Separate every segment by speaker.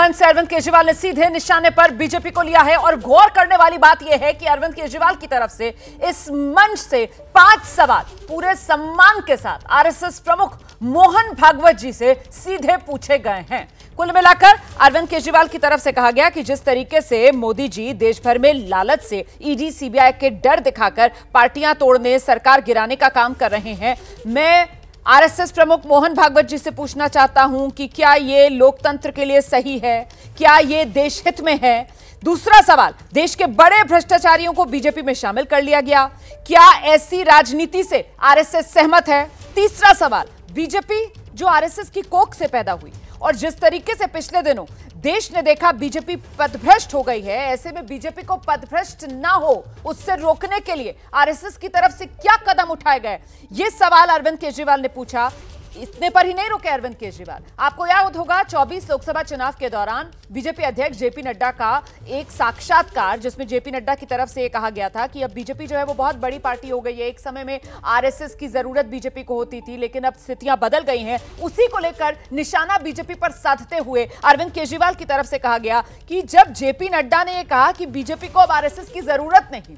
Speaker 1: मंच से अरविंद केजरीवाल ने सीधे निशाने पर बीजेपी को लिया है और गौर करने वाली बात यह है कि अरविंद केजरीवाल की तरफ से इस मंच से 5 सवाल पूरे सम्मान के साथ आरएसएस प्रमुख मोहन भागवत जी से सीधे पूछे गए हैं। कुल मिलाकर अरविंद केजरीवाल की तरफ से कहा गया कि जिस तरीके से मोदी जी देश भर में लालच से ईडी सीबीआई के डर दिखाकर पार्टियां तोड़ने, सरकार गिराने का काम कर रहे हैं, मैं आरएसएस प्रमुख मोहन भागवत जी से पूछना चाहता हूं कि क्या ये लोकतंत्र के लिए सही है, क्या ये देश हित में है। दूसरा सवाल, देश के बड़े भ्रष्टाचारियों को बीजेपी में शामिल कर लिया गया, क्या ऐसी राजनीति से आरएसएस सहमत है। तीसरा सवाल, बीजेपी जो आरएसएस की कोख से पैदा हुई और जिस तरीके से पिछले दिनों देश ने देखा बीजेपी पदभ्रष्ट हो गई है, ऐसे में बीजेपी को पदभ्रष्ट ना हो उससे रोकने के लिए आरएसएस की तरफ से क्या कदम उठाए गए, ये सवाल अरविंद केजरीवाल ने पूछा। इतने पर ही नहीं रुके अरविंद केजरीवाल। आपको याद होगा 24 लोकसभा चुनाव के दौरान बीजेपी अध्यक्ष जेपी नड्डा का एक साक्षात्कार, जिसमें जेपी नड्डा की तरफ से यह कहा गया था कि अब बीजेपी जो है वो बहुत बड़ी पार्टी हो गई है, एक समय में आरएसएस की जरूरत बीजेपी को होती थी लेकिन अब स्थितियां बदल गई हैं। उसी को लेकर निशाना बीजेपी पर साधते हुए अरविंद केजरीवाल की तरफ से कहा गया कि जब जेपी नड्डा ने यह कहा कि बीजेपी को अब आरएसएस की जरूरत नहीं,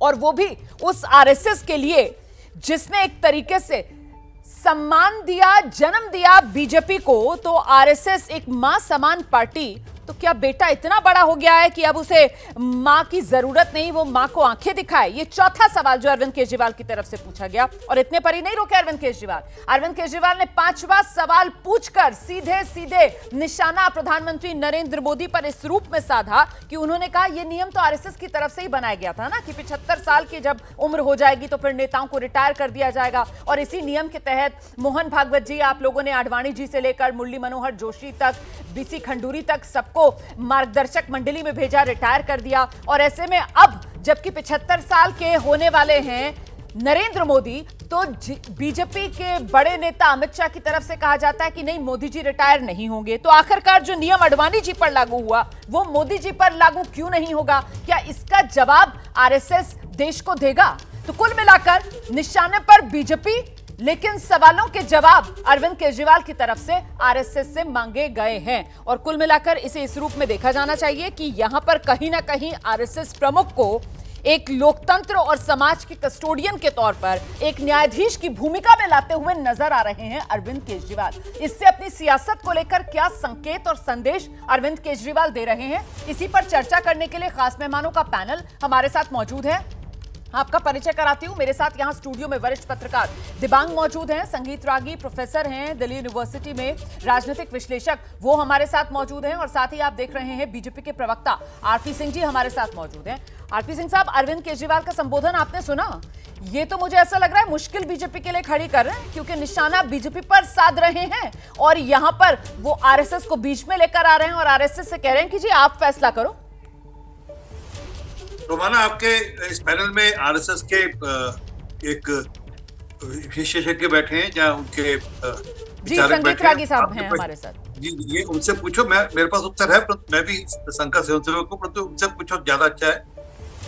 Speaker 1: और वो भी उस आरएसएस के लिए जिसने एक तरीके से सम्मान दिया, जन्म दिया बीजेपी को, तो आरएसएस एक मां समान पार्टी, तो क्या बेटा इतना बड़ा हो गया है कि अब उसे मां की जरूरत नहीं, वो मां को आंखें दिखाए। ये चौथा सवाल जो अरविंद केजरीवाल की तरफ से पूछा गया। और इतने पर ही नहीं रुके अरविंद केजरीवाल। अरविंद केजरीवाल ने 5वां सवाल पूछकर सीधे सीधे निशाना प्रधानमंत्री नरेंद्र मोदी पर इस रूप में साधा कि उन्होंने कहा यह नियम तो आरएसएस की तरफ से ही बनाया गया था ना कि 75 साल की जब उम्र हो जाएगी तो फिर नेताओं को रिटायर कर दिया जाएगा, और इसी नियम के तहत मोहन भागवत जी, आप लोगों ने आडवाणी जी से लेकर मुरली मनोहर जोशी तक, बीसी खंडूरी तक सबको मार्गदर्शक मंडली में भेजा, रिटायर कर दिया। और ऐसे में अब जबकि 75 साल के होने वाले हैं नरेंद्र मोदी, तो बीजेपी के बड़े नेता अमित शाह की तरफ से कहा जाता है कि नहीं, मोदी जी रिटायर नहीं होंगे। तो आखिरकार जो नियम आडवाणी जी पर लागू हुआ वो मोदी जी पर लागू क्यों नहीं होगा? क्या इसका जवाब आरएसएस देश को देगा? तो कुल मिलाकर निशाने पर बीजेपी, लेकिन सवालों के जवाब अरविंद केजरीवाल की तरफ से आरएसएस से मांगे गए हैं। और कुल मिलाकर इसे इस रूप में देखा जाना चाहिए कि यहां पर कहीं ना कहीं आरएसएस प्रमुख को एक लोकतंत्र और समाज के कस्टोडियन के तौर पर एक न्यायाधीश की भूमिका में लाते हुए नजर आ रहे हैं अरविंद केजरीवाल। इससे अपनी सियासत को लेकर क्या संकेत और संदेश अरविंद केजरीवाल दे रहे हैं, इसी पर चर्चा करने के लिए खास मेहमानों का पैनल हमारे साथ मौजूद है। आपका परिचय कराती हूं। मेरे साथ यहां स्टूडियो में वरिष्ठ पत्रकार दिबांग मौजूद हैं, संगीत रागी प्रोफेसर हैं दिल्ली यूनिवर्सिटी में, राजनीतिक विश्लेषक वो हमारे साथ मौजूद हैं, और साथ ही आप देख रहे हैं बीजेपी के प्रवक्ता आरपी सिंह जी हमारे साथ मौजूद हैं। आरपी सिंह साहब, अरविंद केजरीवाल का संबोधन आपने सुना, ये तो मुझे ऐसा लग रहा है मुश्किल बीजेपी के लिए खड़ी कर रहे हैं, क्योंकि निशाना बीजेपी पर साध रहे हैं और यहां पर वो आरएसएस को बीच में लेकर आ रहे हैं और आरएसएस से कह रहे हैं कि जी आप फैसला करो।
Speaker 2: रोमाना, आपके इस पैनल में आरएसएस के एक विशेषज्ञ बैठे हैं, जहां उनके
Speaker 1: जी संगीत रागी साहब हैं हमारे साथ।
Speaker 2: जी, ये उनसे पूछो। मेरे पास उत्तर है, परंतु मैं भी शंका से उनसे को, परंतु उनसे पूछो ज्यादा अच्छा है।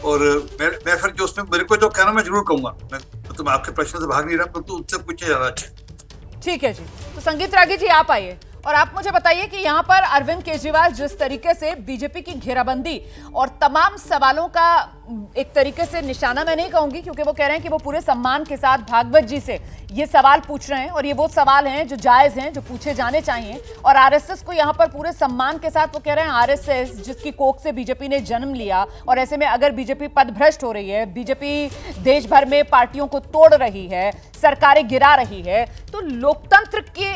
Speaker 2: और मैं फिर जो उसमें मेरे को जो कहना मैं जरूर कहूंगा, मैं आपके प्रश्न से भाग नहीं रहा, परंतु उनसे पूछे ज्यादा अच्छा।
Speaker 1: ठीक है जी, तो संगीत रागी जी आप आइए और आप मुझे बताइए कि यहां पर अरविंद केजरीवाल जिस तरीके से बीजेपी की घेराबंदी और तमाम सवालों का एक तरीके से निशाना मैं नहीं कहूंगी, क्योंकि वो कह रहे हैं कि वो पूरे सम्मान के साथ भागवत जी से ये सवाल पूछ रहे हैं और ये वो सवाल हैं जो जायज हैं, जो पूछे जाने चाहिए। और आरएसएस को यहां पर पूरे सम्मान के साथ वो कह रहे हैं, आरएसएस जिसकी कोख से बीजेपी ने जन्म लिया, और ऐसे में अगर बीजेपी पदभ्रष्ट हो रही है, बीजेपी देश भर में पार्टियों को तोड़ रही है, सरकारें गिरा रही है, तो लोकतंत्र के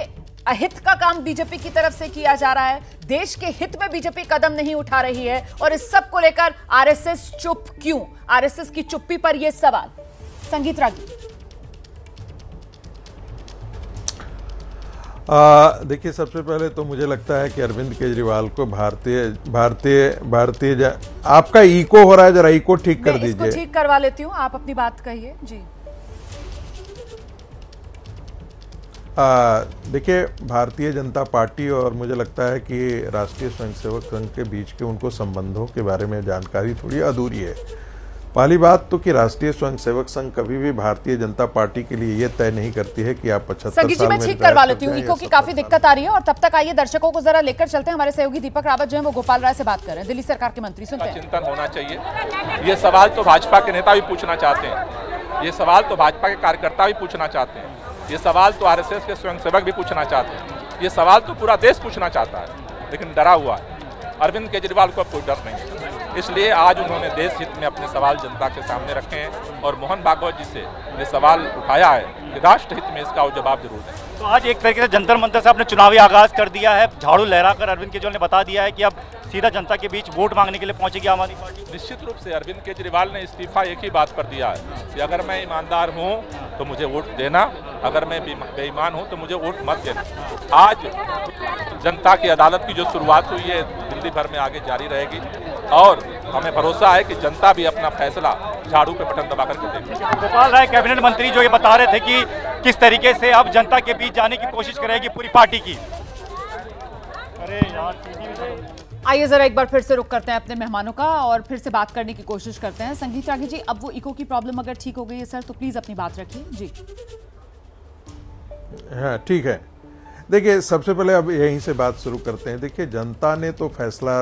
Speaker 1: अहित का काम बीजेपी की तरफ से किया जा रहा है, देश के हित में बीजेपी कदम नहीं उठा रही है, और इस सब को लेकर आरएसएस चुप क्यों? आरएसएस की चुप्पी पर यह सवाल। संगीत रागी।
Speaker 3: देखिए, सबसे पहले तो मुझे लगता है कि अरविंद केजरीवाल को भारतीय आपका इको हो रहा है, जरा इको ठीक कर दीजिए।
Speaker 1: इसको ठीक करवा लेती हूँ, आप अपनी बात कहिए जी।
Speaker 3: देखिए, भारतीय जनता पार्टी और मुझे लगता है कि राष्ट्रीय स्वयंसेवक संघ के बीच के उनको संबंधों के बारे में जानकारी थोड़ी अधूरी है। पहली बात तो कि राष्ट्रीय स्वयंसेवक संघ कभी भी भारतीय जनता पार्टी के लिए ये तय नहीं करती है कि आप 75 साल में
Speaker 1: मैं ठीक करवा लेती हूँ, इको की काफी दिक्कत आ रही है। और तब तक आइए दर्शकों को जरा लेकर चलते हैं। हमारे सहयोगी दीपक रावत जो है वो गोपाल राय से बात कर रहे हैं, दिल्ली सरकार के मंत्री। सुनते हैं।
Speaker 4: चिंतन होना चाहिए। ये सवाल तो भाजपा के नेता भी पूछना चाहते हैं, ये सवाल तो भाजपा के कार्यकर्ता भी पूछना चाहते हैं, ये सवाल तो आरएसएस के स्वयंसेवक भी पूछना चाहते हैं, ये सवाल तो पूरा देश पूछना चाहता है, लेकिन डरा हुआ है। अरविंद केजरीवाल को अब कोई डर नहीं, इसलिए आज उन्होंने देश हित में अपने सवाल जनता के सामने रखे हैं और मोहन भागवत जी से ये सवाल उठाया है कि राष्ट्र हित में इसका जवाब जरूर दें।
Speaker 5: तो आज एक तरीके से जंतर मंतर से अपने चुनावी आगाज कर दिया है, झाड़ू लहराकर अरविंद केजरीवाल ने बता दिया है कि अब सीधा जनता के बीच वोट मांगने के लिए पहुंचेगी आम आदमी पार्टी।
Speaker 4: निश्चित रूप से अरविंद केजरीवाल ने इस्तीफा एक ही बात पर दिया है कि अगर मैं ईमानदार हूं तो मुझे वोट देना, अगर मैं बेईमान हूं तो मुझे वोट मत देना। आज जनता की अदालत की जो शुरुआत हुई है दिल्ली भर में आगे जारी रहेगी और हमें भरोसा है कि जनता भी अपना फैसला झाड़ू पे बटन दबा करके देगी।
Speaker 5: गोपाल राय कैबिनेट मंत्री जो ये बता रहे थे कि किस तरीके से अब जनता के बीच जाने की कोशिश करेगी पूरी पार्टी की। अरे यार,
Speaker 1: आइए जरा एक बार फिर से रुक करते हैं अपने मेहमानों का और फिर से बात करने की कोशिश करते हैं। संगीत त्यागी जी, अब वो इको की प्रॉब्लम अगर ठीक हो गई है सर तो प्लीज अपनी बात रखिए जी।
Speaker 3: हाँ ठीक है। देखिए सबसे पहले अब यहीं से बात शुरू करते हैं। देखिए जनता ने तो फैसला,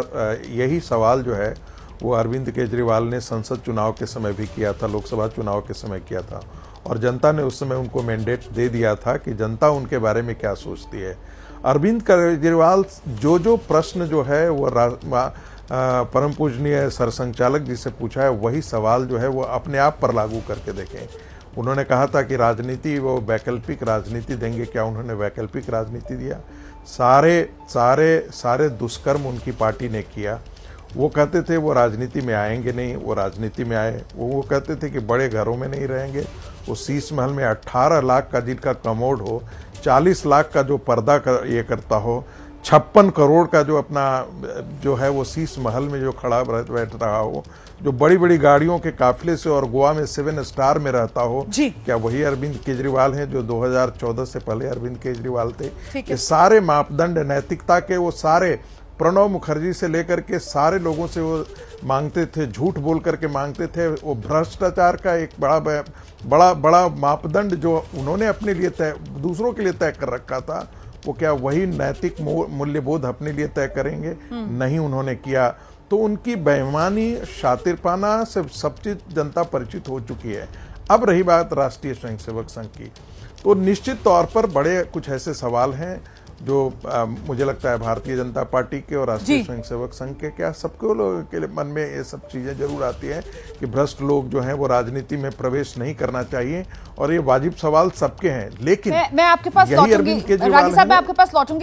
Speaker 3: यही सवाल जो है वो अरविंद केजरीवाल ने संसद चुनाव के समय भी किया था, लोकसभा चुनाव के समय किया था और जनता ने उस समय उनको मैंडेट दे दिया था कि जनता उनके बारे में क्या सोचती है। अरविंद केजरीवाल जो प्रश्न जो है वो परम पूजनीय सरसंघचालक जी से पूछा है वही सवाल जो है वो अपने आप पर लागू करके देखें। उन्होंने कहा था कि राजनीति वो वैकल्पिक राजनीति देंगे, क्या उन्होंने वैकल्पिक राजनीति दिया? सारे दुष्कर्म उनकी पार्टी ने किया। वो कहते थे वो राजनीति में आएंगे नहीं, वो राजनीति में आए। वो कहते थे कि बड़े घरों में नहीं रहेंगे, वो शीश महल में 18 लाख का जिनका कमोड हो, 40 लाख का जो पर्दा ये करता हो, 56 करोड़ का जो अपना जो है वो शीश महल में जो खड़ा बैठ रहा हो, जो बड़ी बड़ी गाड़ियों के काफिले से और गोवा में 7 स्टार में रहता हो, क्या वही अरविंद केजरीवाल हैं जो 2014 से पहले अरविंद केजरीवाल थे? ये सारे मापदंड नैतिकता के वो सारे प्रणब मुखर्जी से लेकर के सारे लोगों से वो मांगते थे, झूठ बोल करके मांगते थे। वो भ्रष्टाचार का एक बड़ा मापदंड जो उन्होंने अपने लिए तय, दूसरों के लिए तय कर रखा था, वो क्या वही नैतिक मूल्यबोध अपने लिए तय करेंगे? नहीं उन्होंने किया। तो उनकी बेईमानी, शातिरपना से सब चीज जनता परिचित हो चुकी है। अब रही बात राष्ट्रीय स्वयंसेवक संघ की, तो निश्चित तौर पर बड़े कुछ ऐसे सवाल हैं जो मुझे लगता है भारतीय जनता पार्टी के और राष्ट्रीय स्वयंसेवक संघ के, क्या सबके लोगों के मन में ये सब चीजें जरूर आती है कि भ्रष्ट लोग जो हैं वो राजनीति में प्रवेश नहीं करना चाहिए और ये वाजिब सवाल सबके हैं। लेकिन
Speaker 1: मैं आपके पास लौटूंगी, रागी साहब मैं आपके पास लौटूंगी।